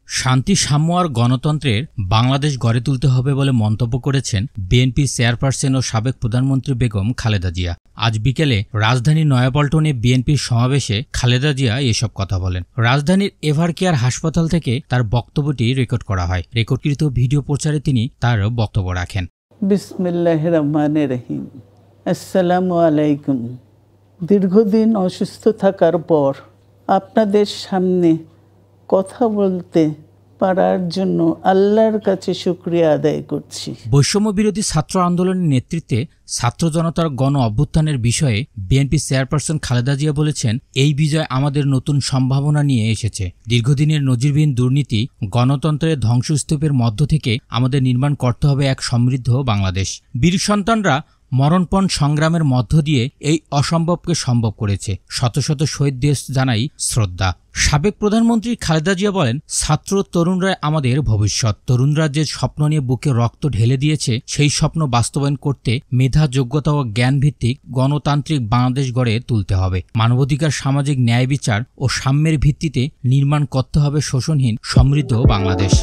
শান্তি, সাম্য আর গণতন্ত্রের বাংলাদেশ গড়ে তুলতে হবে বলে মন্তব্য করেছেন বিএনপি চেয়ারপারসন ও সাবেক প্রধানমন্ত্রী বেগম খালেদা জিয়া। আজ বিকেলে রাজধানীর নয়াপল্টনে বিএনপির সমাবেশে খালেদা জিয়া এসব কথা বলেন। রাজধানীর এভারকেয়ার হাসপাতাল থেকে তার বক্তব্যটি রেকর্ড করা হয়। রেকর্ডকৃত ভিডিও প্রচারে তিনি তার বক্তব্য রাখেন। বিসমিল্লাহির রহমানির রহিম। আসসালামু আলাইকুম। দীর্ঘদিন অসুস্থ থাকার পর আপনাদের সামনে কথা বলতে পারার জন্য আল্লাহর কাছে শুকরিয়া আদায় করছি। বৈষম্য বিরোধী ছাত্র আন্দোলনের নেতৃত্বে ছাত্র জনতার গণ অভ্যুত্থানের বিষয়ে বিএনপি চেয়ারপারসন খালেদা জিয়া বলেছেন, এই বিজয় আমাদের নতুন সম্ভাবনা নিয়ে এসেছে। দীর্ঘদিনের নজিরবিহীন দুর্নীতি, গণতন্ত্রের ধ্বংসস্তূপের মধ্য থেকে আমাদের নির্মাণ করতে হবে এক সমৃদ্ধ বাংলাদেশ। বীর সন্তানরা মরণপণ সংগ্রামের মধ্য দিয়ে এই অসম্ভবকে সম্ভব করেছে। শত শত শহীদদের জানাই শ্রদ্ধা। সাবেক প্রধানমন্ত্রী খালেদা জিয়া বলেন, ছাত্র তরুণরা আমাদের ভবিষ্যৎ। তরুণরা যে স্বপ্ন নিয়ে বুকে রক্ত ঢেলে দিয়েছে, সেই স্বপ্ন বাস্তবায়ন করতে মেধা, যোগ্যতা ও জ্ঞানভিত্তিক গণতান্ত্রিক বাংলাদেশ গড়ে তুলতে হবে। মানবাধিকার, সামাজিক ন্যায় বিচার ও সাম্যের ভিত্তিতে নির্মাণ করতে হবে শোষণহীন সমৃদ্ধ বাংলাদেশ।